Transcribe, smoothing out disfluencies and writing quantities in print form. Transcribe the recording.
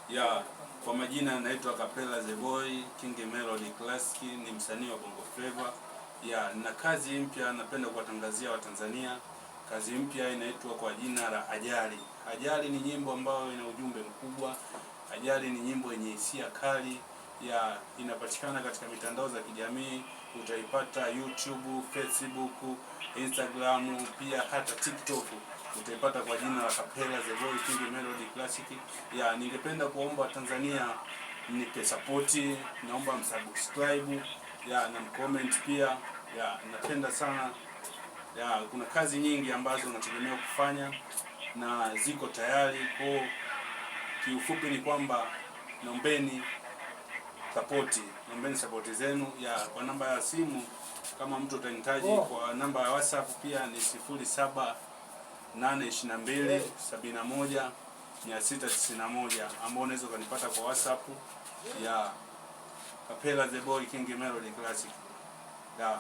Ya, kwa majina naitwa Kapela The Boy King Melody Classic, ni msanii wa Bongo Flava. Ya, na kazi mpya napenda kuwatangazia Watanzania. Kazi mpya inaitwa kwa jina la Ajali. Ajali ni nyimbo ambayo ina ujumbe mkubwa. Ajali ni nyimbo yenye hisia kali. Ya, inapatikana katika mitandao za kijamii, utaipata YouTube, Facebook, Instagram, pia hata TikTok. Utaipata kwa jina la Kapela The Boy King Melody Classic. Ya, ningependa kuomba Watanzania nipe support, naomba msubscribe, ya, na mcomment pia. Ya, napenda sana. Ya, kuna kazi nyingi ambazo nategemea kufanya na ziko tayari. Kwa kiufupi ni kwamba naombeni support zenu. Ya, kwa namba ya simu kama mtu utanihitaji, kwa namba ya WhatsApp pia ni 078271 ambao unaweza kunipata kwa WhatsApp ya Kapela The Boy King Melody Classic. Ya.